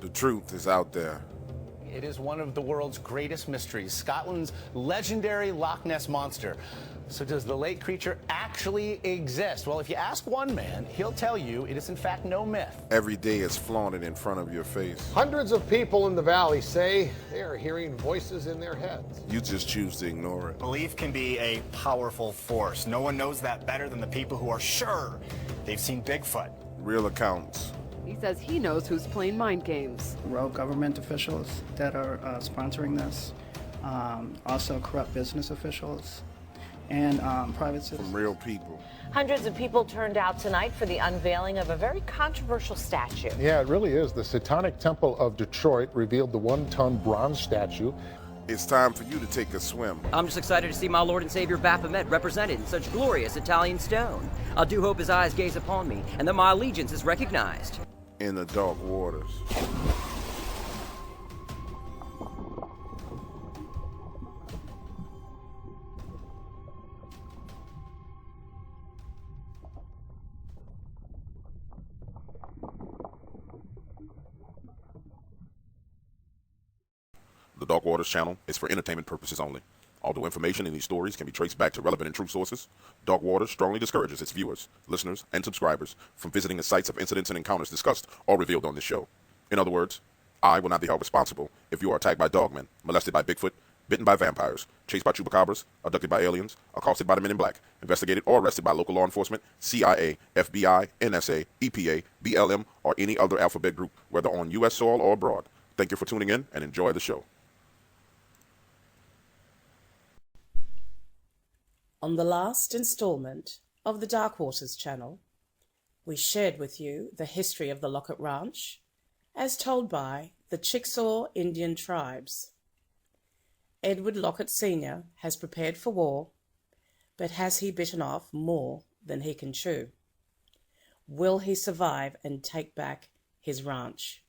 The truth is out there. It is one of the world's greatest mysteries, Scotland's legendary Loch Ness Monster. So does the lake creature actually exist? Well, if you ask one man, he'll tell you it is in fact no myth. Every day it's flaunted in front of your face. Hundreds of people in the valley say they are hearing voices in their heads. You just choose to ignore it. Belief can be a powerful force. No one knows that better than the people who are sure they've seen Bigfoot. Real accounts. He says he knows who's playing mind games. Rogue government officials that are sponsoring this, also corrupt business officials, and private citizens. From real people. Hundreds of people turned out tonight for the unveiling of a very controversial statue. Yeah, it really is. The Satanic Temple of Detroit revealed the 1-ton bronze statue. It's time for you to take a swim. I'm just excited to see my Lord and Savior Baphomet represented in such glorious Italian stone. I do hope his eyes gaze upon me, and that my allegiance is recognized. In the dark waters. The Dark Waters channel is for entertainment purposes only. Although information in these stories can be traced back to relevant and true sources, Dark Waters strongly discourages its viewers, listeners, and subscribers from visiting the sites of incidents and encounters discussed or revealed on this show. In other words, I will not be held responsible if you are attacked by dogmen, molested by Bigfoot, bitten by vampires, chased by chupacabras, abducted by aliens, accosted by the Men in Black, investigated or arrested by local law enforcement, CIA, FBI, NSA, EPA, BLM, or any other alphabet group, whether on U.S. soil or abroad. Thank you for tuning in and enjoy the show. On the last installment of the Dark Waters channel, we shared with you the history of the Lockett Ranch as told by the Chickasaw Indian tribes. Edward Lockett Sr. has prepared for war, but has he bitten off more than he can chew? Will he survive and take back his ranch?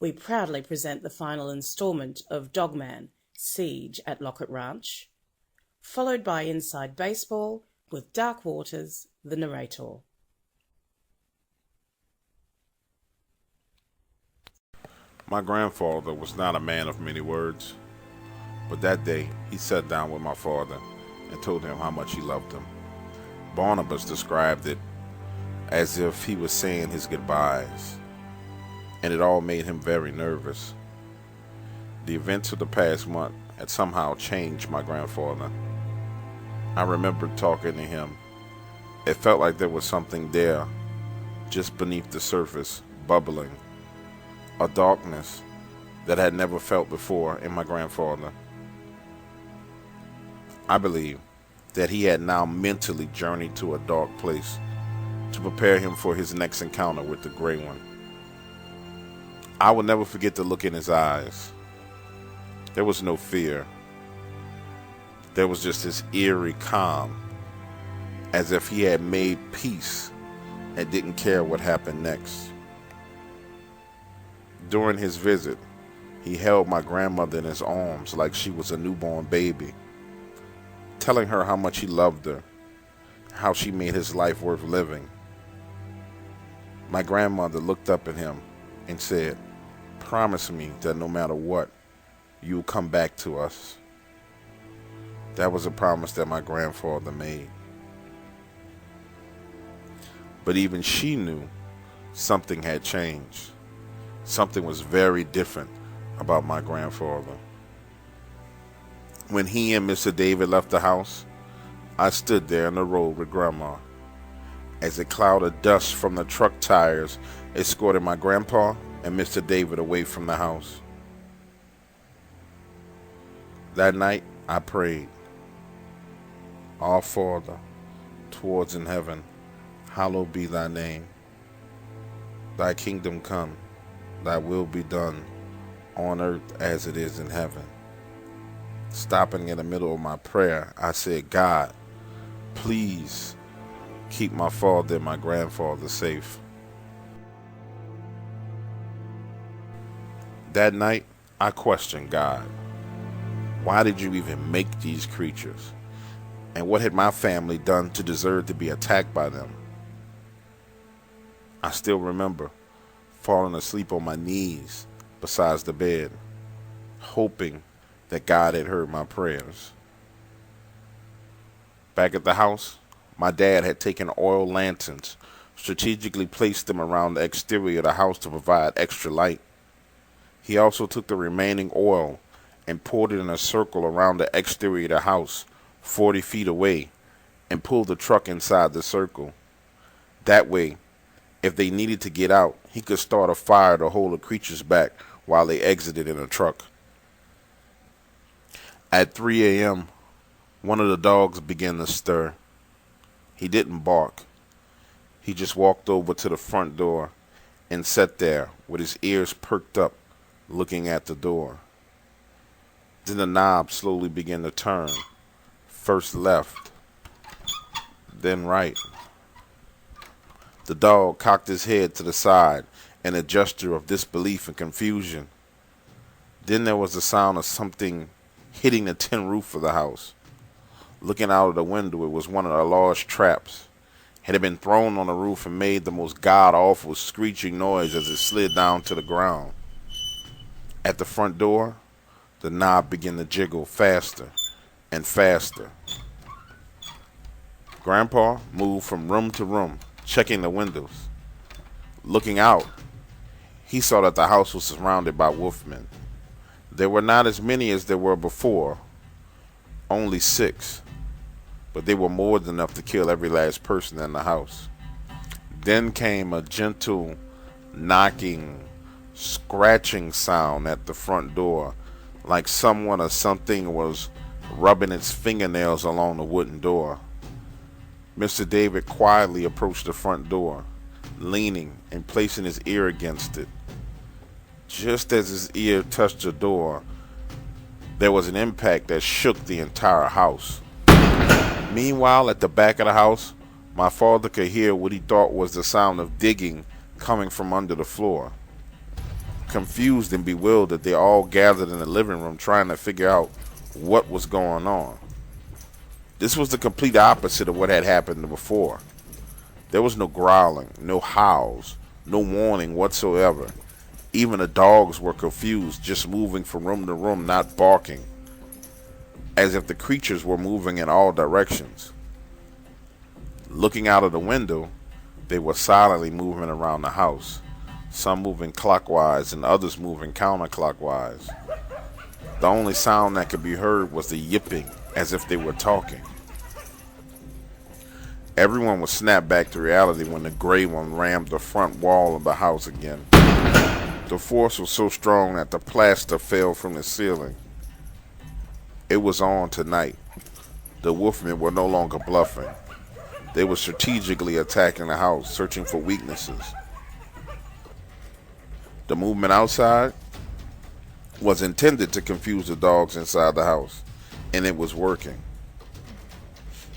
We proudly present the final installment of Dogman, Siege at Lockett Ranch, followed by Inside Baseball with Dark Waters, the narrator. My grandfather was not a man of many words, but that day he sat down with my father and told him how much he loved him. Barnabas described it as if he was saying his goodbyes, and it all made him very nervous. The events of the past month had somehow changed my grandfather. I remembered talking to him. It felt like there was something there, just beneath the surface, bubbling. A darkness that I had never felt before in my grandfather. I believe that he had now mentally journeyed to a dark place to prepare him for his next encounter with the Gray One. I will never forget the look in his eyes. There was no fear. There was just this eerie calm, as if he had made peace and didn't care what happened next. During his visit, he held my grandmother in his arms like she was a newborn baby, telling her how much he loved her, how she made his life worth living. My grandmother looked up at him and said, "Promise me that no matter what, you'll come back to us." That was a promise that my grandfather made. But even she knew something had changed. Something was very different about my grandfather. When he and Mr. David left the house, I stood there in the road with Grandma as a cloud of dust from the truck tires escorted my grandpa and Mr. David away from the house. That night, I prayed, "Our Father, towards in heaven, hallowed be thy name. Thy kingdom come, thy will be done, on earth as it is in heaven." Stopping in the middle of my prayer, I said, "God, please keep my father and my grandfather safe." That night, I questioned God. Why did you even make these creatures? And what had my family done to deserve to be attacked by them? I still remember falling asleep on my knees beside the bed, hoping that God had heard my prayers. Back at the house, my dad had taken oil lanterns, strategically placed them around the exterior of the house to provide extra light. He also took the remaining oil and poured it in a circle around the exterior of the house, 40 feet away, and pulled the truck inside the circle. That way, if they needed to get out, he could start a fire to hold the creatures back while they exited in a truck. At 3 a.m., one of the dogs began to stir. He didn't bark. He just walked over to the front door and sat there with his ears perked up, looking at the door. Then the knob slowly began to turn, first left, then right. The dog cocked his head to the side in a gesture of disbelief and confusion. Then there was the sound of something hitting the tin roof of the house. Looking out of the window, it was one of the large traps. It had been thrown on the roof and made the most god-awful screeching noise as it slid down to the ground. At the front door, the knob began to jiggle faster and faster. Grandpa moved from room to room, checking the windows. Looking out, he saw that the house was surrounded by wolfmen. There were not as many as there were before, only 6, but they were more than enough to kill every last person in the house. Then came a gentle knocking, scratching sound at the front door, like someone or something was rubbing its fingernails along the wooden door. Mr. David quietly approached the front door, leaning and placing his ear against it. Just as his ear touched the door, there was an impact that shook the entire house. Meanwhile, at the back of the house, my father could hear what he thought was the sound of digging coming from under the floor. Confused and bewildered, they all gathered in the living room trying to figure out what was going on. This was the complete opposite of what had happened before. There was no growling, no howls, no warning whatsoever. Even the dogs were confused, just moving from room to room, not barking, as if the creatures were moving in all directions. Looking out of the window, they were silently moving around the house, some moving clockwise and others moving counterclockwise. The only sound that could be heard was the yipping, as if they were talking. Everyone was snapped back to reality when the gray one rammed the front wall of the house again. The force was so strong that the plaster fell from the ceiling. It was on tonight. The wolfmen were no longer bluffing. They were strategically attacking the house, searching for weaknesses. The movement outside was intended to confuse the dogs inside the house, and it was working.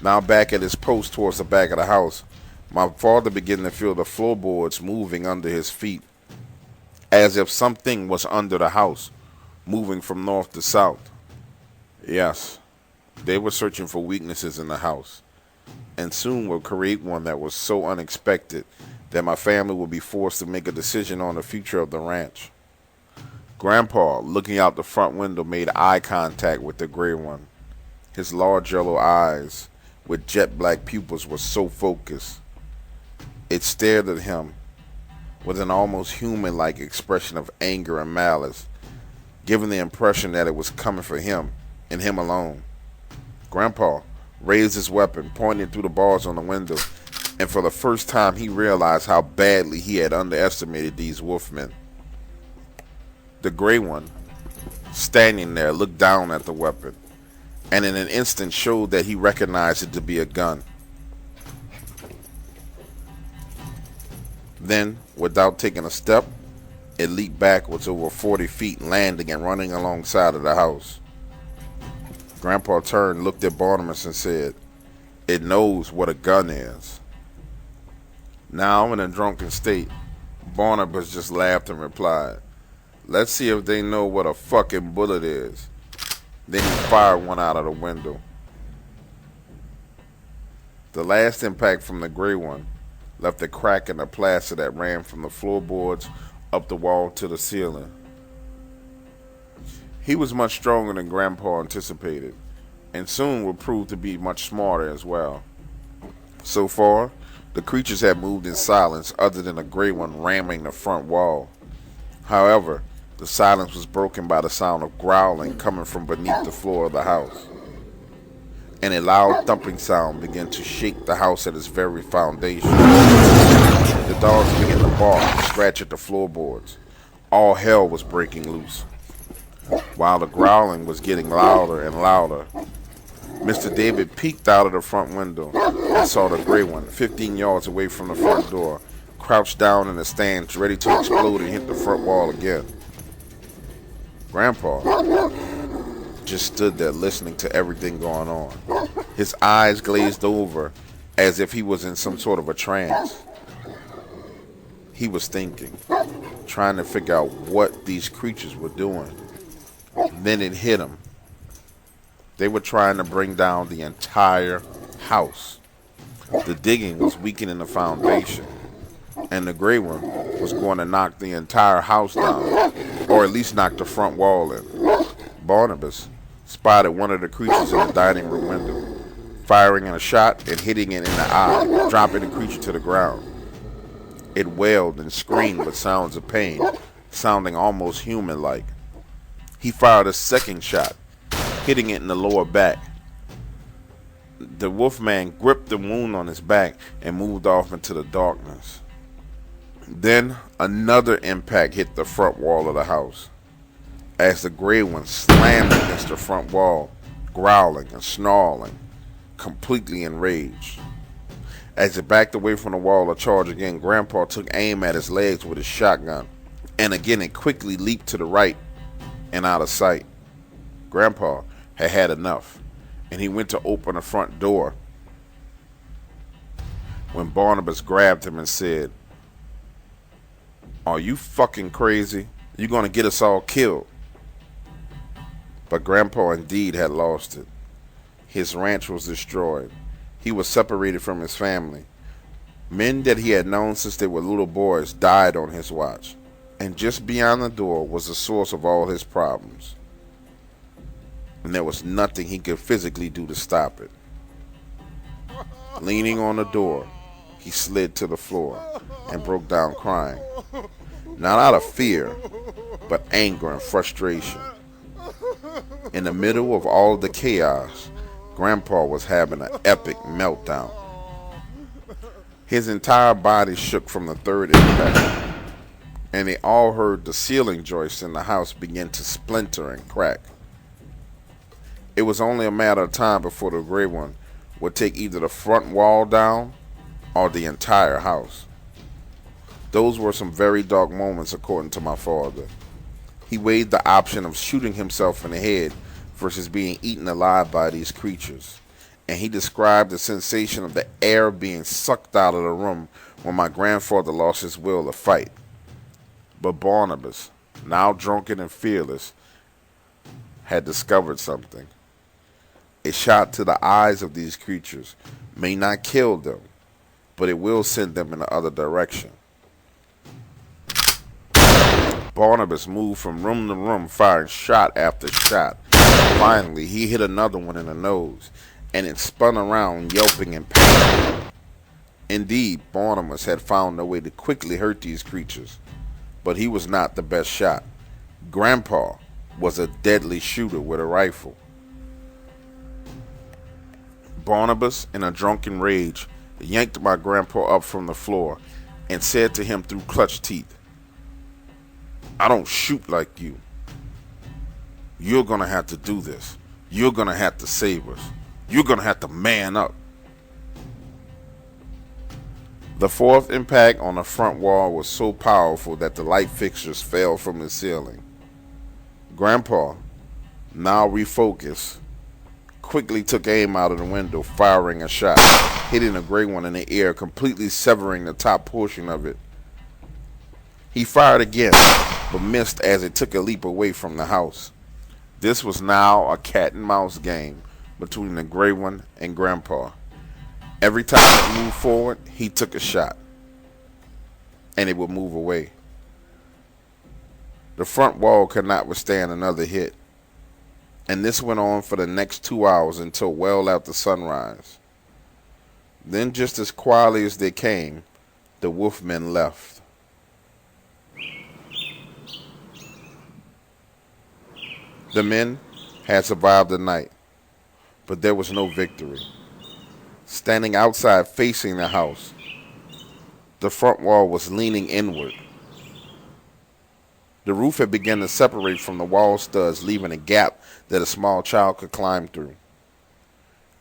Now back at his post towards the back of the house, my father began to feel the floorboards moving under his feet, as if something was under the house, moving from north to south. Yes, they were searching for weaknesses in the house, and soon would create one that was so unexpected that my family would be forced to make a decision on the future of the ranch. Grandpa, looking out the front window, made eye contact with the gray one. His large yellow eyes, with jet black pupils, were so focused. It stared at him with an almost human-like expression of anger and malice, giving the impression that it was coming for him and him alone. Grandpa raised his weapon, pointing through the bars on the window, and for the first time he realized how badly he had underestimated these wolfmen. The gray one, standing there, looked down at the weapon, and in an instant showed that he recognized it to be a gun. Then, without taking a step, it leaped backwards over 40 feet, landing and running alongside of the house. Grandpa turned, looked at Barnabas and said, "It knows what a gun is." Now in a drunken state, Barnabas just laughed and replied, "Let's see if they know what a fucking bullet is." Then he fired one out of the window. The last impact from the gray one left a crack in the plaster that ran from the floorboards up the wall to the ceiling. He was much stronger than Grandpa anticipated, and soon would prove to be much smarter as well. So far, the creatures had moved in silence other than a gray one ramming the front wall. However, the silence was broken by the sound of growling coming from beneath the floor of the house. And a loud thumping sound began to shake the house at its very foundation. The dogs began to bark and scratch at the floorboards. All hell was breaking loose. While the growling was getting louder and louder, Mr. David peeked out of the front window and saw the gray one, 15 yards away from the front door, crouched down in the stands, ready to explode and hit the front wall again. Grandpa just stood there listening to everything going on. His eyes glazed over as if he was in some sort of a trance. He was thinking, trying to figure out what these creatures were doing. Then it hit him. They were trying to bring down the entire house. The digging was weakening the foundation, and the gray one was going to knock the entire house down, or at least knock the front wall in. Barnabas spotted one of the creatures in the dining room window, firing a shot and hitting it in the eye, dropping the creature to the ground. It wailed and screamed with sounds of pain, sounding almost human-like. He fired a second shot, hitting it in the lower back. The wolfman gripped the wound on his back and moved off into the darkness. Then another impact hit the front wall of the house, as the gray one slammed against the front wall, growling and snarling, completely enraged. As it backed away from the wall to charge again, Grandpa took aim at his legs with his shotgun, and again it quickly leaped to the right and out of sight. Grandpa had had enough, and he went to open the front door when Barnabas grabbed him and said, "Are you fucking crazy? You're gonna get us all killed." But Grandpa indeed had lost it. His ranch was destroyed. He was separated from his family. Men that he had known since they were little boys died on his watch. And just beyond the door was the source of all his problems. And there was nothing he could physically do to stop it. Leaning on the door, he slid to the floor and broke down crying. Not out of fear, but anger and frustration. In the middle of all the chaos, Grandpa was having an epic meltdown. His entire body shook from the third impact, and they all heard the ceiling joists in the house begin to splinter and crack. It was only a matter of time before the gray one would take either the front wall down or the entire house. Those were some very dark moments, according to my father. He weighed the option of shooting himself in the head versus being eaten alive by these creatures, and he described the sensation of the air being sucked out of the room when my grandfather lost his will to fight. But Barnabas, now drunken and fearless, had discovered something. A shot to the eyes of these creatures may not kill them, but it will send them in the other direction. Barnabas moved from room to room, firing shot after shot. Finally, he hit another one in the nose, and it spun around, yelping in pain. Indeed, Barnabas had found a way to quickly hurt these creatures, but he was not the best shot. Grandpa was a deadly shooter with a rifle. Barnabas, in a drunken rage, yanked my grandpa up from the floor and said to him through clenched teeth, "I don't shoot like you. You're gonna have to do this. You're gonna have to save us. You're gonna have to man up." The fourth impact on the front wall was so powerful that the light fixtures fell from the ceiling. Grandpa, now refocused, quickly took aim out of the window, firing a shot, hitting a gray one in the air, completely severing the top portion of it. He fired again, but missed as it took a leap away from the house. This was now a cat and mouse game between the gray one and Grandpa. Every time it moved forward, he took a shot, and it would move away. The front wall could not withstand another hit, and this went on for the next 2 hours until well after sunrise. Then, just as quietly as they came, the wolfmen left. The men had survived the night, but there was no victory. Standing outside facing the house, the front wall was leaning inward. The roof had begun to separate from the wall studs, leaving a gap that a small child could climb through.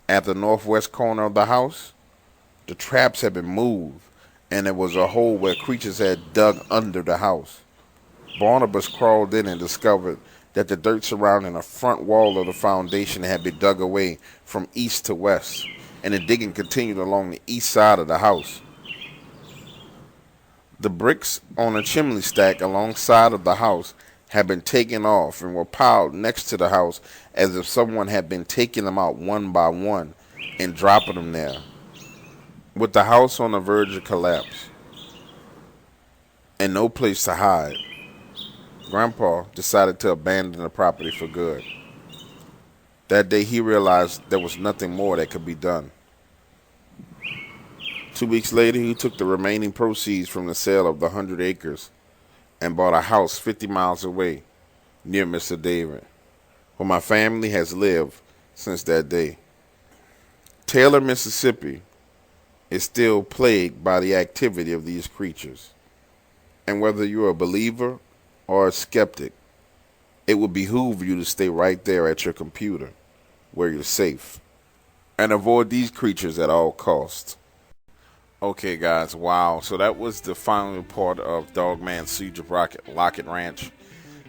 At the northwest corner of the house, the traps had been moved, and there was a hole where creatures had dug under the house. Barnabas crawled in and discovered that the dirt surrounding the front wall of the foundation had been dug away from east to west, and the digging continued along the east side of the house. The bricks on a chimney stack alongside of the house had been taken off and were piled next to the house as if someone had been taking them out one by one and dropping them there. With the house on the verge of collapse and no place to hide, Grandpa decided to abandon the property for good. That day he realized there was nothing more that could be done. 2 weeks later, he took the remaining proceeds from the sale of the 100 acres and bought a house 50 miles away near Mr. David, where my family has lived since that day. Taylor, Mississippi is still plagued by the activity of these creatures. And whether you're a believer or a skeptic, it would behoove you to stay right there at your computer where you're safe and avoid these creatures at all costs. Okay, guys, wow. So that was the final report of Dogman's Siege of Lockett Ranch.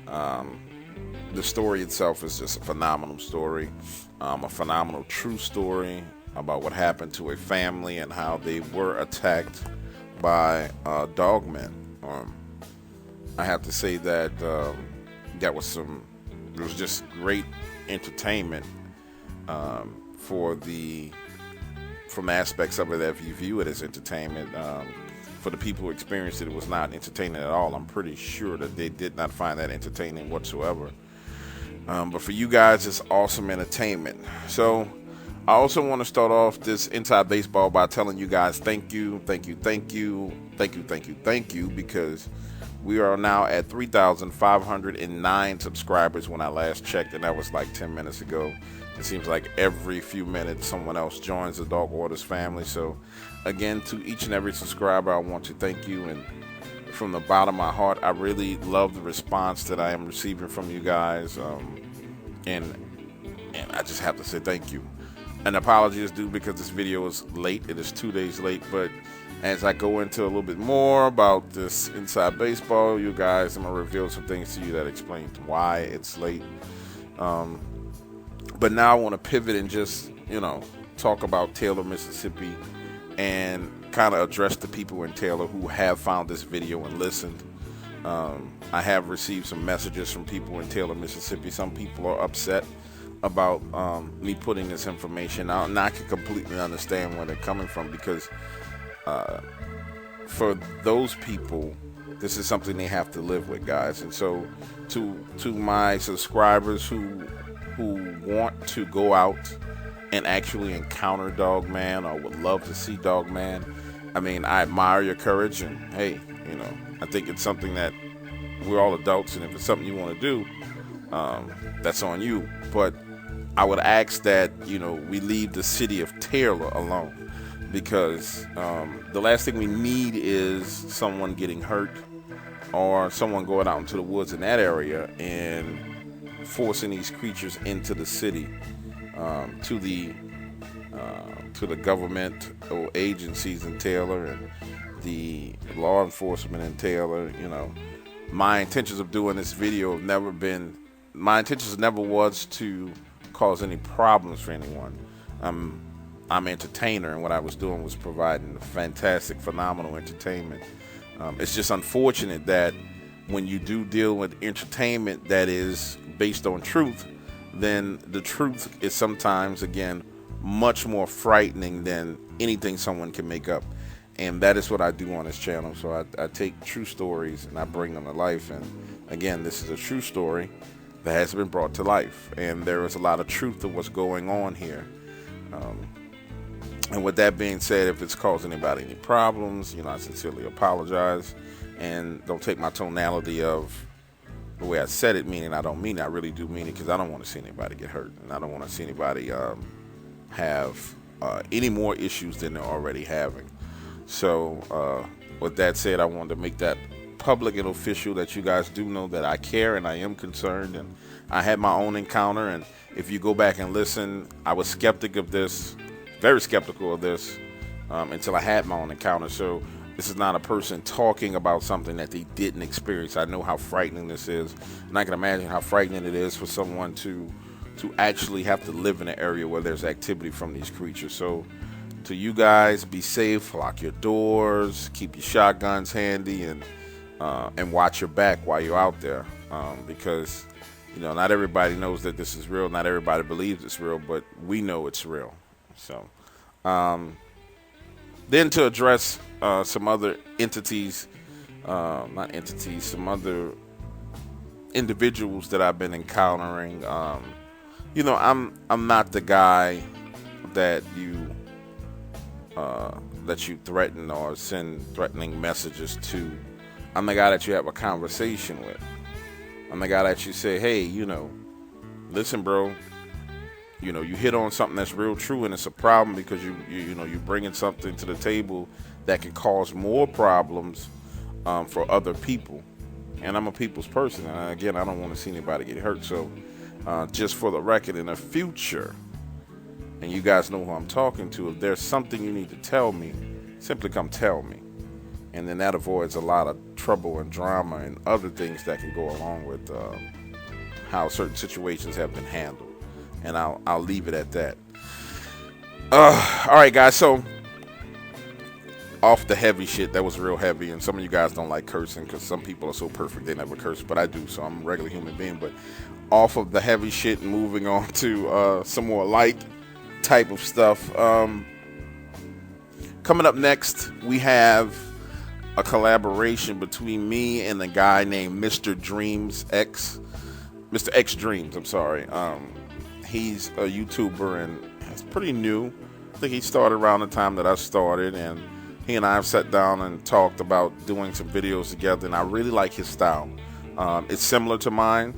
The story itself is just a phenomenal story, a phenomenal true story about what happened to a family and how they were attacked by dogmen. I have to say that there was just great entertainment from aspects of it that if you view it as entertainment. For the people who experienced it, it was not entertaining at all. I'm pretty sure that they did not find that entertaining whatsoever. But for you guys, it's awesome entertainment. So I also want to start off this Inside Baseball by telling you guys thank you, because we are now at 3,509 subscribers when I last checked, and that was like 10 minutes ago. It seems like every few minutes someone else joins the Dog Waters family. So again, to each and every subscriber, I want to thank you, and from the bottom of my heart, I really love the response that I am receiving from you guys, and I just have to say thank you. An apology is due because this video is late. It is 2 days late, but as I go into a little bit more about this Inside Baseball, you guys, I'm going to reveal some things to you that explain why it's late. But now I want to pivot and just, talk about Taylor, Mississippi, and kind of address the people in Taylor who have found this video and listened. I have received some messages from people in Taylor, Mississippi. Some people are upset about me putting this information out, and I can completely understand where they're coming from, because for those people, this is something they have to live with, guys. And so to my subscribers who want to go out and actually encounter Dogman or would love to see Dogman, I mean, I admire your courage, and hey, I think it's something that we're all adults, and if it's something you want to do, that's on you. But I would ask that, we leave the city of Taylor alone, because the last thing we need is someone getting hurt or someone going out into the woods in that area and forcing these creatures into the city, to the government or agencies in Taylor and the law enforcement in Taylor. My intentions of doing this video never was to cause any problems for anyone. I'm an entertainer, and what I was doing was providing fantastic, phenomenal entertainment. It's just unfortunate that when you do deal with entertainment that is based on truth, then the truth is sometimes, again, much more frightening than anything someone can make up. And that is what I do on this channel. So I take true stories and I bring them to life. And again, this is a true story that has been brought to life. And there is a lot of truth to what's going on here. And with that being said, if it's caused anybody any problems, I sincerely apologize. And don't take my tonality of the way I said it, meaning I don't mean it. I really do mean it, because I don't want to see anybody get hurt. And I don't want to see anybody have any more issues than they're already having. So with that said, I wanted to make that public and official, that you guys do know that I care and I am concerned. And I had my own encounter. And if you go back and listen, I was skeptic of this, very skeptical of this, until I had my own encounter. So this is not a person talking about something that they didn't experience. I know how frightening this is, and I can imagine how frightening it is for someone to actually have to live in an area where there's activity from these creatures. So to you guys, be safe, lock your doors, keep your shotguns handy, and watch your back while you're out there, because not everybody knows that this is real. Not everybody believes it's real, but we know it's real. So then to address some other entities, some other individuals that I've been encountering. I'm not the guy that you threaten or send threatening messages to. I'm the guy that you have a conversation with. I'm the guy that you say, hey, listen, bro, you hit on something that's real true, and it's a problem because you're bringing something to the table that can cause more problems for other people. And I'm a people's person, and again, I don't want to see anybody get hurt. So just for the record, in the future, and you guys know who I'm talking to, if there's something you need to tell me, simply come tell me. And then that avoids a lot of trouble and drama and other things that can go along with how certain situations have been handled. And I'll leave it at that. All right, guys. So off the heavy shit, that was real heavy. And some of you guys don't like cursing because some people are so perfect they never curse, but I do. So I'm a regular human being. But off of the heavy shit and moving on to some more light type of stuff. Coming up next, we have a collaboration between me and a guy named Mr. X Dreams. I'm sorry. He's a YouTuber and he's pretty new. I think he started around the time that I started, and he and I have sat down and talked about doing some videos together, and I really like his style. It's similar to mine.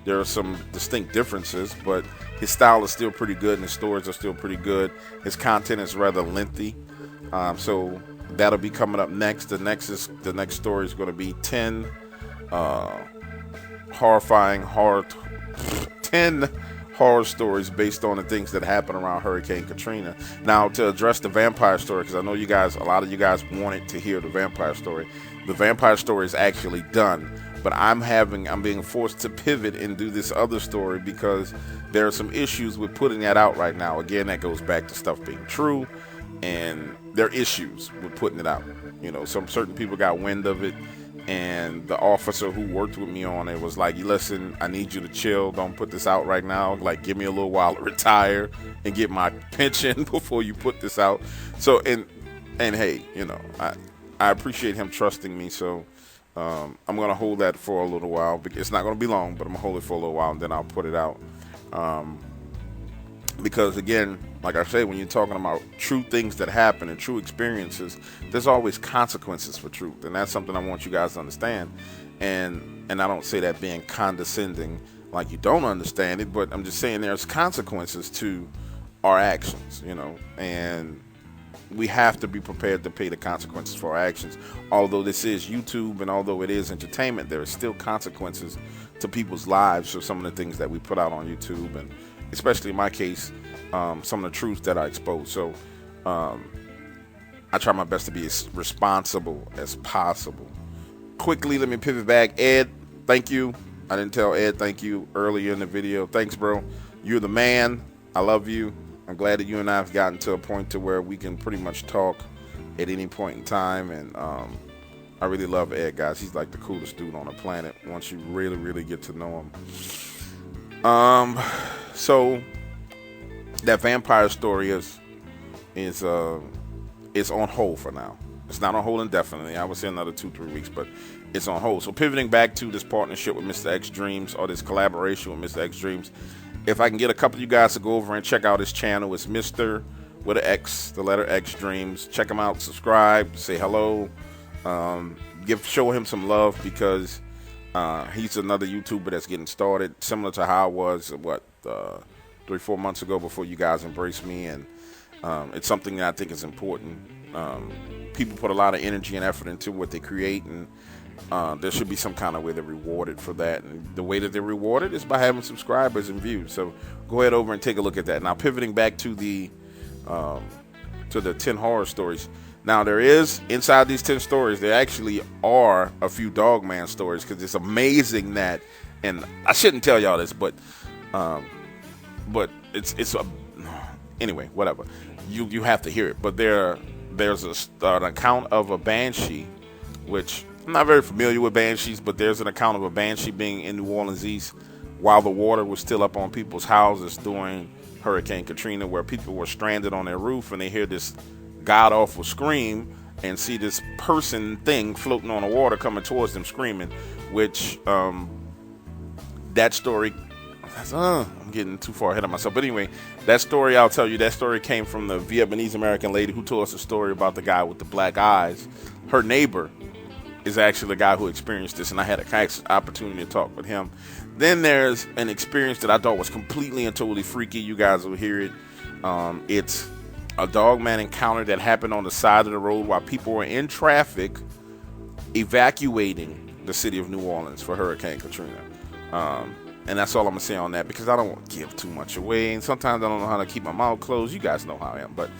There are some distinct differences, but his style is still pretty good and his stories are still pretty good. His content is rather lengthy. So that'll be coming up next. The next story is going to be 10 horror stories based on the things that happened around Hurricane Katrina. Now, to address the vampire story, because I know a lot of you guys wanted to hear the vampire story. The vampire story is actually done, but I'm being forced to pivot and do this other story because there are some issues with putting that out right now. Again, that goes back to stuff being true, and there are issues with putting it out. Some certain people got wind of it, and the officer who worked with me on it was like, listen, I need you to chill. Don't put this out right now. Like, give me a little while to retire and get my pension before you put this out. So, and hey, I appreciate him trusting me. So I'm going to hold that for a little while. It's not going to be long, but I'm going to hold it for a little while, and then I'll put it out. Because, again, like I say, when you're talking about true things that happen and true experiences, there's always consequences for truth. And that's something I want you guys to understand. And I don't say that being condescending, like you don't understand it, but I'm just saying there's consequences to our actions, and we have to be prepared to pay the consequences for our actions. Although this is YouTube and although it is entertainment, there are still consequences to people's lives for some of the things that we put out on YouTube, and especially in my case, some of the truths that I expose. So I try my best to be as responsible as possible. Quickly, let me pivot back. Ed, thank you. I didn't tell Ed thank you earlier in the video. Thanks, bro. You're the man. I love you. I'm glad that you and I have gotten to a point to where we can pretty much talk at any point in time. And I really love Ed, guys. He's like the coolest dude on the planet once you really, really get to know him. So that vampire story is it's on hold for now. It's not on hold indefinitely. I would say another 2-3 weeks, but it's on hold. So pivoting back to this partnership with Mr. X Dreams, or this collaboration with Mr. X Dreams, if I can get a couple of you guys to go over and check out his channel, it's Mr. with an X, the letter X Dreams. Check him out, subscribe, say hello, show him some love, because he's another YouTuber that's getting started, similar to how I was 3-4 months ago before you guys embraced me, and it's something that I think is important. People put a lot of energy and effort into what they create, and there should be some kind of way they're rewarded for that, and the way that they're rewarded is by having subscribers and views. So go ahead over and take a look at that. Now pivoting back to the 10 horror stories. Now there is, inside these 10 stories, there actually are a few Dogman stories, because it's amazing that, and I shouldn't tell y'all this, but it's anyway, whatever. You have to hear it. But there's an account of a banshee, which I'm not very familiar with banshees, but there's an account of a banshee being in New Orleans East while the water was still up on people's houses during Hurricane Katrina, where people were stranded on their roof and they hear this god-awful scream and see this person thing floating on the water coming towards them screaming, which that story, I'm getting too far ahead of myself, but anyway, that story, I'll tell you, that story came from the Vietnamese American lady who told us a story about the guy with the black eyes. Her neighbor is actually the guy who experienced this, and I had an opportunity to talk with him. Then there's an experience that I thought was completely and totally freaky. You guys will hear it. It's a Dogman encounter that happened on the side of the road while people were in traffic evacuating the city of New Orleans for Hurricane Katrina. And that's all I'm going to say on that, because I don't want to give too much away, and sometimes I don't know how to keep my mouth closed. You guys know how I am. But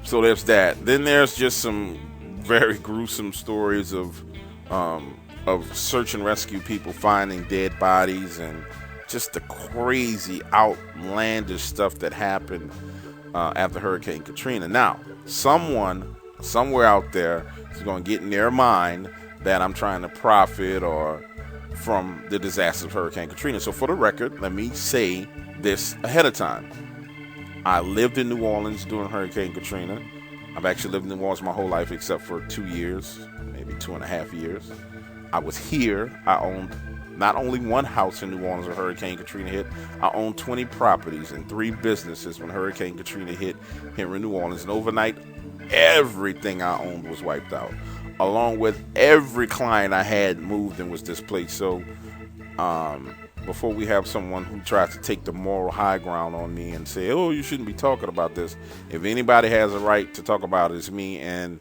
so there's that. Then there's just some very gruesome stories of search and rescue people finding dead bodies, and just the crazy, outlandish stuff that happened after Hurricane Katrina. Now, someone somewhere out there is going to get in their mind that I'm trying to profit or from the disaster of Hurricane Katrina. So for the record, let me say this ahead of time. I lived in New Orleans during Hurricane Katrina. I've actually lived in New Orleans my whole life except for 2 years, maybe 2.5 years. I was here. I owned not only one house in New Orleans when Hurricane Katrina hit, I owned 20 properties and 3 businesses when Hurricane Katrina hit here in New Orleans. And overnight, everything I owned was wiped out, along with every client I had moved and was displaced. So before we have someone who tries to take the moral high ground on me and say, oh, you shouldn't be talking about this, if anybody has a right to talk about it, it's me. And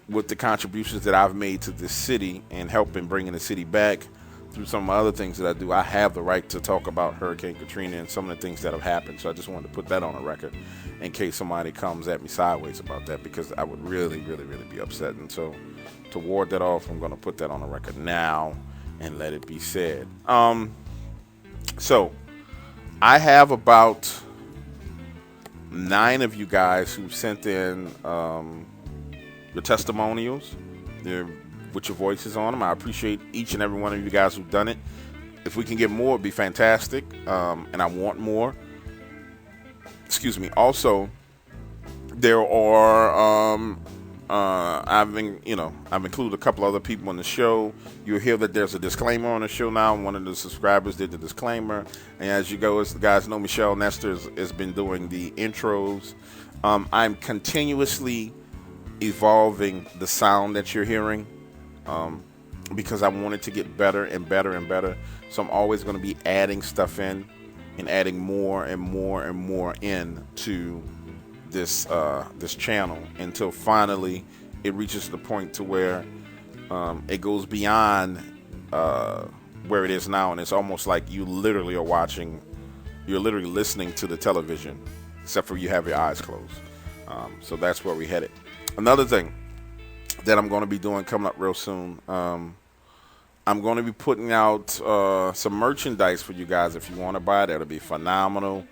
with the contributions that I've made to this city and helping bringing the city back through some of the other things that I do, I have the right to talk about Hurricane Katrina and some of the things that have happened. So I just wanted to put that on the record in case somebody comes at me sideways about that, because I would really, really, really be upset. And so to ward that off, I'm going to put that on the record now and let it be said. So I have about 9 of you guys who sent in your testimonials with your voices on them. I appreciate each and every one of you guys who've done it. If we can get more, it'd be fantastic. And I want more. Excuse me. Also, there are I've included a couple other people on the show. You'll hear that there's a disclaimer on the show now. One of the subscribers did the disclaimer, and as you guys know, Michelle Nestor has been doing the intros. I'm continuously evolving the sound that you're hearing, because I want it to get better and better and better. So I'm always going to be adding stuff in and adding more and more and more in to this channel until finally it reaches the point to where it goes beyond where it is now, and it's almost like you're literally listening to the television, except for you have your eyes closed. So that's where we headed. Another thing that I'm going to be doing coming up real soon, I'm going to be putting out some merchandise for you guys. If you want to buy it, that'll be phenomenal.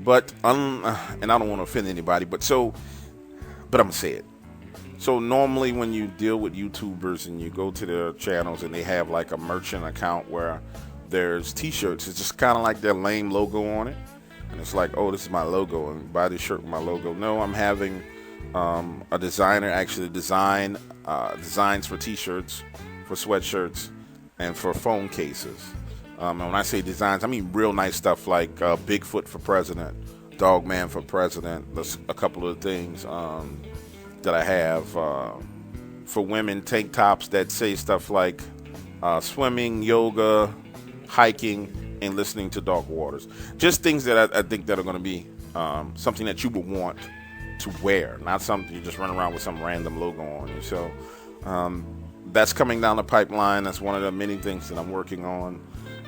But and I don't want to offend anybody, but I'm gonna say it. So normally when you deal with YouTubers and you go to their channels and they have like a merchant account where there's t-shirts, it's just kind of like their lame logo on it, and it's like, oh, this is my logo and buy this shirt with my logo. No, I'm having a designer, actually designs for t-shirts, for sweatshirts, and for phone cases. And when I say designs, I mean real nice stuff like Bigfoot for president, Dogman for president. That's a couple of things that I have. For women, tank tops that say stuff like swimming, yoga, hiking, and listening to dark waters. Just things that I think that are going to be something that you would want to wear, not something you just run around with some random logo on you. So that's coming down the pipeline. That's one of the many things that I'm working on,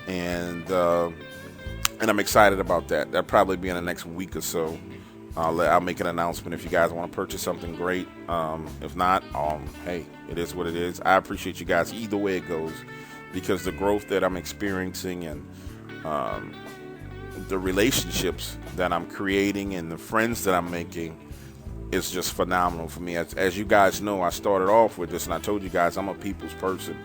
and I'm excited about that. That'll probably be in the next week or so. I'll make an announcement if you guys want to purchase something great. If not, hey, it is what it is. I appreciate you guys either way it goes, because the growth that I'm experiencing and the relationships that I'm creating and the friends that I'm making is just phenomenal for me. As you guys know, I started off with this, and I told you guys I'm a people's person,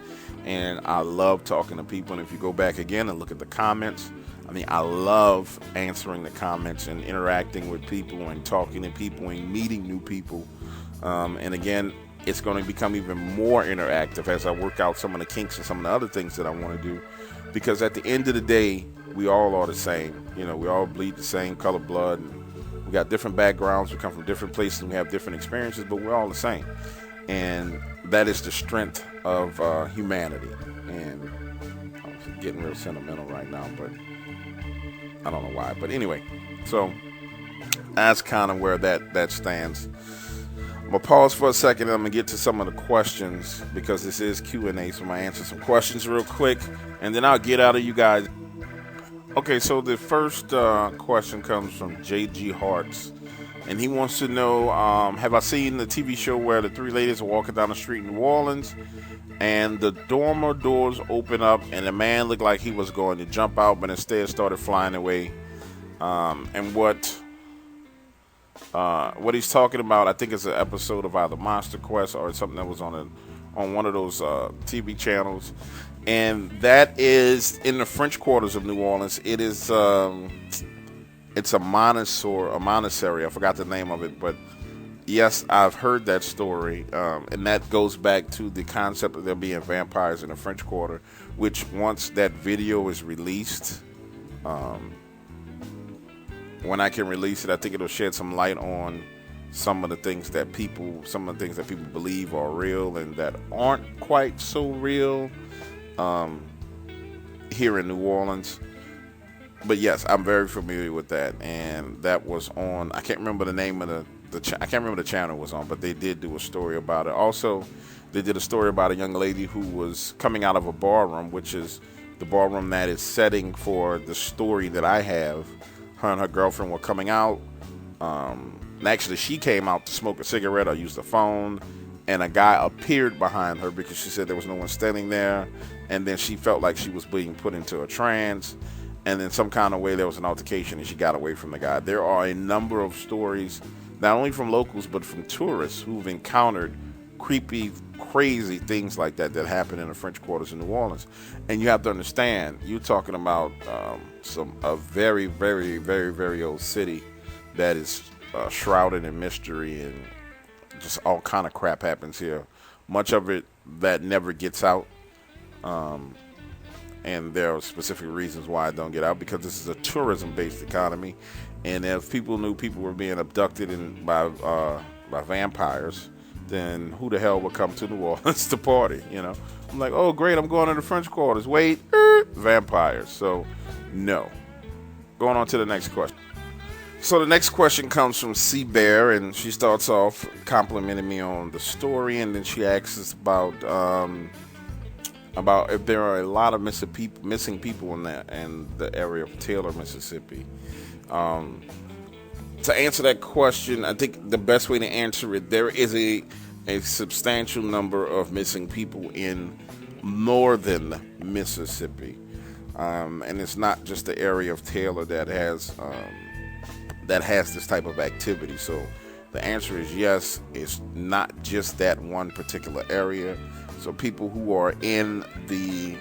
and I love talking to people. And if you go back again and look at the comments, I mean, I love answering the comments and interacting with people and talking to people and meeting new people. And again, it's going to become even more interactive as I work out some of the kinks and some of the other things that I want to do. Because at the end of the day, we all are the same. You know, we all bleed the same color blood. And we got different backgrounds. We come from different places and we have different experiences, but we're all the same. And that is the strength of humanity. And I'm getting real sentimental right now, but I don't know why. But anyway, so that's kind of where that stands. I'm going to pause for a second, and I'm going to get to some of the questions, because this is Q&A, so I'm going to answer some questions real quick, and then I'll get out of you guys. Okay, so the first question comes from J.G. Hartz, and he wants to know, have I seen the TV show where the three ladies are walking down the street in New Orleans, and the dormer doors open up, and the man looked like he was going to jump out, but instead started flying away, and what he's talking about, I think it's an episode of either Monster Quest or something that was on one of those TV channels, and that is in the French quarters of New Orleans. It is it's a monastery. I forgot the name of it, but yes, I've heard that story, and that goes back to the concept of there being vampires in the French Quarter, which once that video is released, when I can release it, I think it'll shed some light on some of the things that people believe are real and that aren't quite so real here in New Orleans. But yes, I'm very familiar with that, and that was on, I can't remember the name of I can't remember the channel it was on, but they did do a story about it. Also, they did a story about a young lady who was coming out of a barroom, which is the barroom that is setting for the story that I have. Her and her girlfriend were coming out. And actually, she came out to smoke a cigarette or use the phone, and a guy appeared behind her because she said there was no one standing there, and then she felt like she was being put into a trance, and then some kind of way there was an altercation and she got away from the guy. There are a number of stories, not only from locals but from tourists, who've encountered creepy, crazy things like that happen in the French quarters in New Orleans. And you have to understand, you're talking about a very, very, very, very old city that is shrouded in mystery, and just all kind of crap happens here. Much of it that never gets out, and there are specific reasons why it don't get out, because this is a tourism-based economy, and if people knew people were being abducted by vampires, then who the hell would come to New Orleans to party, you know? I'm like, oh, great, I'm going to the French quarters. Wait, vampires. So, no. Going on to the next question. So the next question comes from C Bear, and she starts off complimenting me on the story, and then she asks us about if there are a lot of missing people in the area of Taylor, Mississippi. To answer that question, I think the best way to answer it, there is a substantial number of missing people in northern Mississippi, and it's not just the area of Taylor that has this type of activity. So the answer is yes. It's not just that one particular area. So people who are in the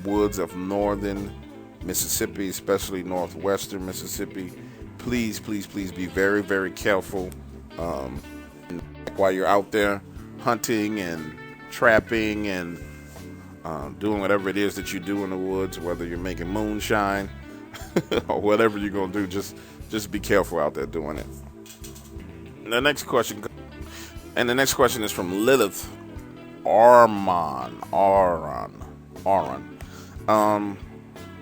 woods of northern Mississippi, especially northwestern Mississippi, please be very, very careful. And while you're out there hunting and trapping and doing whatever it is that you do in the woods, whether you're making moonshine or whatever you're going to do, just be careful out there doing it. And the next question is from Lilith Aron.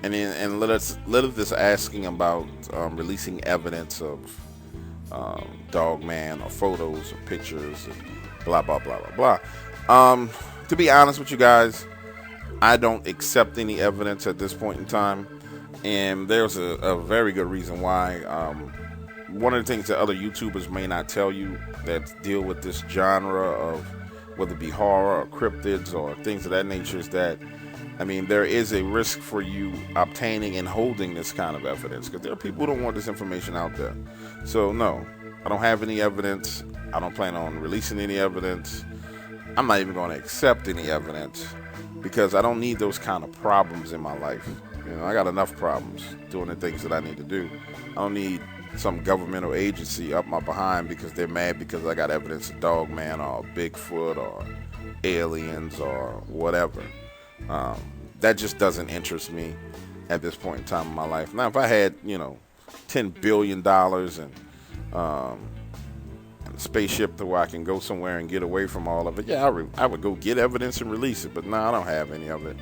And Lilith is asking about releasing evidence of Dogman or photos or pictures and blah blah blah blah blah. To be honest with you guys, I don't accept any evidence at this point in time, and there's a very good reason why. One of the things that other YouTubers may not tell you that deal with this genre of whether it be horror or cryptids or things of that nature is that, I mean, there is a risk for you obtaining and holding this kind of evidence because there are people who don't want this information out there. So no, I don't have any evidence. I don't plan on releasing any evidence. I'm not even going to accept any evidence because I don't need those kind of problems in my life. You know, I got enough problems doing the things that I need to do. I don't need some governmental agency up my behind because they're mad because I got evidence of Dogman or Bigfoot or aliens or whatever. That just doesn't interest me at this point in time in my life. Now, if I had, $10 billion and a spaceship to where I can go somewhere and get away from all of it, yeah, I would go get evidence and release it. But no, I don't have any of it.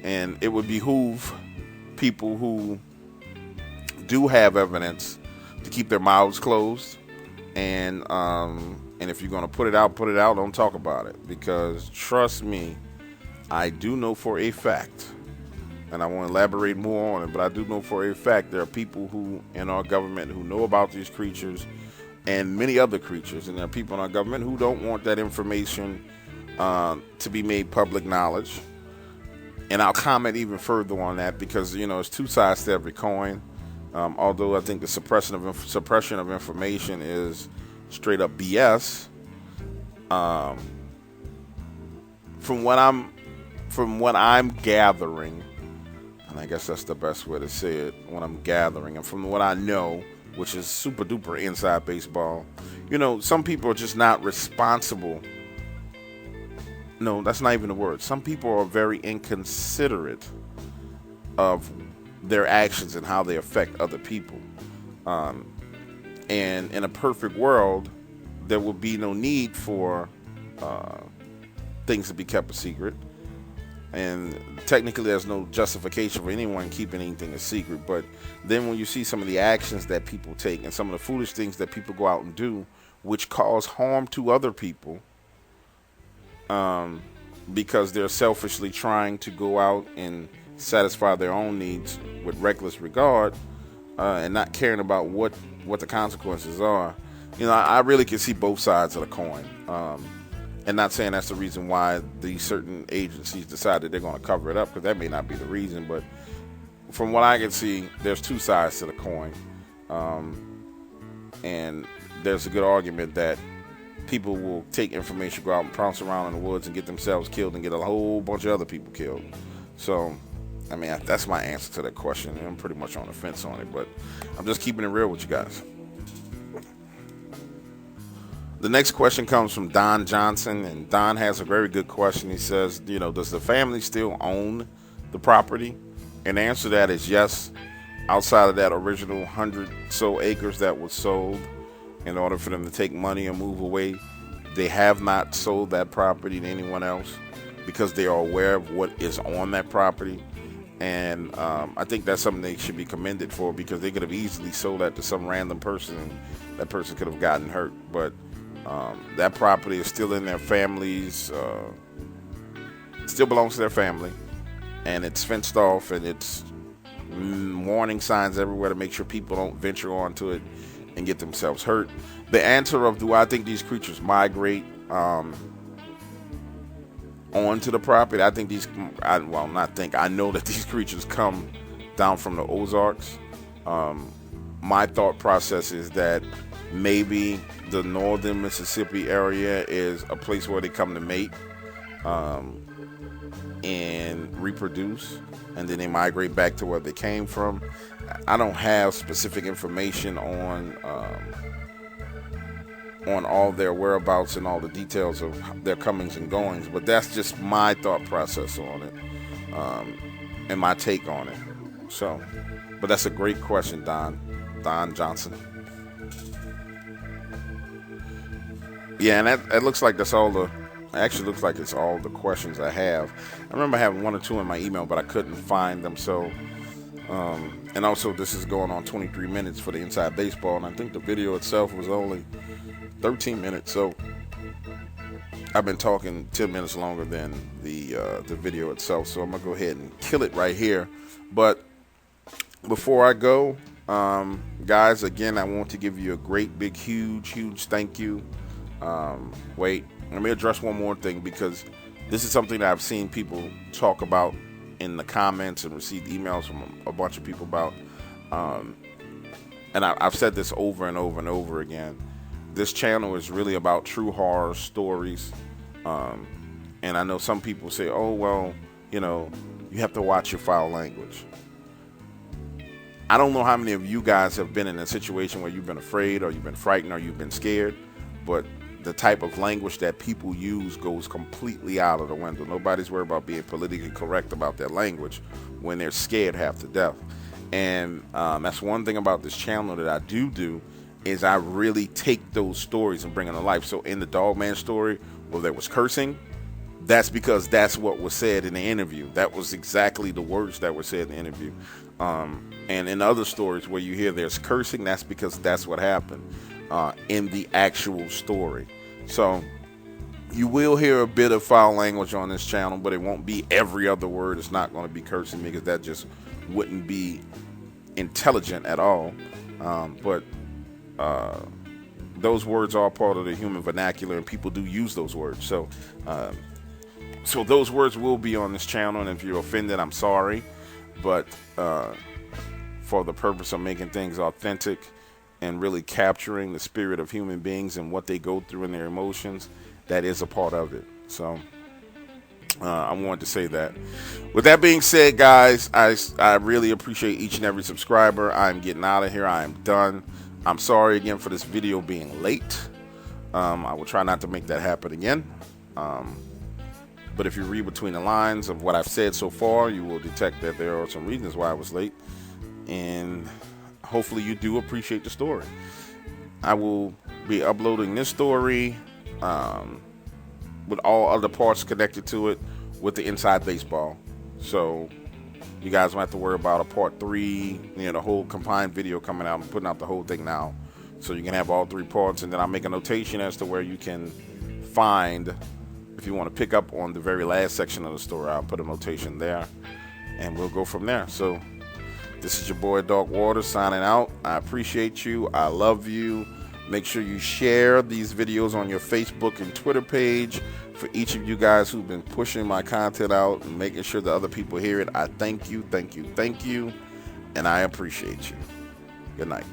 And it would behoove people who do have evidence to keep their mouths closed. And if you're going to put it out, don't talk about it. Because trust me, I do know for a fact, and I won't elaborate more on it, but I do know for a fact there are people who in our government who know about these creatures and many other creatures, and there are people in our government who don't want that information to be made public knowledge. And I'll comment even further on that because, it's two sides to every coin. Although I think the suppression of information is straight up BS. From what I'm gathering, and I guess that's the best way to say it, what I'm gathering, and from what I know, which is super duper inside baseball, some people are just not responsible. No, that's not even the word. Some people are very inconsiderate of their actions and how they affect other people. And in a perfect world, there would be no need for things to be kept a secret. And technically, there's no justification for anyone keeping anything a secret. But then when you see some of the actions that people take and some of the foolish things that people go out and do, which cause harm to other people, because they're selfishly trying to go out and satisfy their own needs with reckless regard, and not caring about what the consequences are. I really can see both sides of the coin. And not saying that's the reason why these certain agencies decided they're going to cover it up, because that may not be the reason. But from what I can see, there's two sides to the coin. And there's a good argument that people will take information, go out and pounce around in the woods and get themselves killed and get a whole bunch of other people killed. So, I mean, that's my answer to that question. I'm pretty much on the fence on it, but I'm just keeping it real with you guys. The next question comes from Don Johnson, and Don has a very good question. He says, does the family still own the property? And the answer to that is yes. Outside of that original 100 so acres that was sold in order for them to take money and move away, they have not sold that property to anyone else because they are aware of what is on that property. And I think that's something they should be commended for, because they could have easily sold that to some random person and that person could have gotten hurt. But that property is still in their families, still belongs to their family, and it's fenced off, and it's warning signs everywhere to make sure people don't venture onto it and get themselves hurt. The answer of do I think these creatures migrate onto the property, I think I know that these creatures come down from the Ozarks. My thought process is that maybe the northern Mississippi area is a place where they come to mate and reproduce, and then they migrate back to where they came from. I don't have specific information on on all their whereabouts and all the details of their comings and goings, but that's just my thought process on it, and my take on it. So, but that's a great question, Don Johnson. Yeah, and that looks like that's all the. Actually, looks like it's all the questions I have. I remember having 1 or 2 in my email, but I couldn't find them. So, and also this is going on 23 minutes for the Inside Baseball, and I think the video itself was only 13 minutes. So I've been talking 10 minutes longer than the video itself. So I'm gonna go ahead and kill it right here. But before I go, guys, again, I want to give you a great, big, huge thank you. Wait, let me address one more thing, because this is something that I've seen people talk about in the comments and received emails from a bunch of people about. And I've said this over and over and over again. This channel is really about true horror stories. And I know some people say, oh, well, you have to watch your foul language. I don't know how many of you guys have been in a situation where you've been afraid, or you've been frightened, or you've been scared, but the type of language that people use goes completely out of the window. Nobody's worried about being politically correct about their language when they're scared half to death. And that's one thing about this channel that I do is I really take those stories and bring them to life. So in the Dogman story, where there was cursing, that's because that's what was said in the interview. That was exactly the words that were said in the interview. And in other stories where you hear there's cursing, that's because that's what happened in the actual story. So you will hear a bit of foul language on this channel, but it won't be every other word. It's not going to be cursing, because that just wouldn't be intelligent at all. But those words are part of the human vernacular, and people do use those words. So those words will be on this channel, and if you're offended, I'm sorry. But for the purpose of making things authentic and really capturing the spirit of human beings and what they go through in their emotions, that is a part of it. So I wanted to say that. With that being said, guys, I really appreciate each and every subscriber. I'm getting out of here. I am done. I'm sorry again for this video being late. I will try not to make that happen again. But if you read between the lines of what I've said so far, you will detect that there are some reasons why I was late. And hopefully you do appreciate the story. I will be uploading this story with all other parts connected to it with the Inside Baseball. So you guys won't have to worry about a part 3, the whole combined video coming out. I'm putting out the whole thing now, so you can have all 3 parts, and then I'll make a notation as to where you can find, if you want to pick up on the very last section of the story, I'll put a notation there, and we'll go from there. So this is your boy Dog Water signing out. I appreciate you. I love you. Make sure you share these videos on your Facebook and Twitter page. For each of you guys who've been pushing my content out and making sure that other people hear it, I thank you, and I appreciate you. Good night.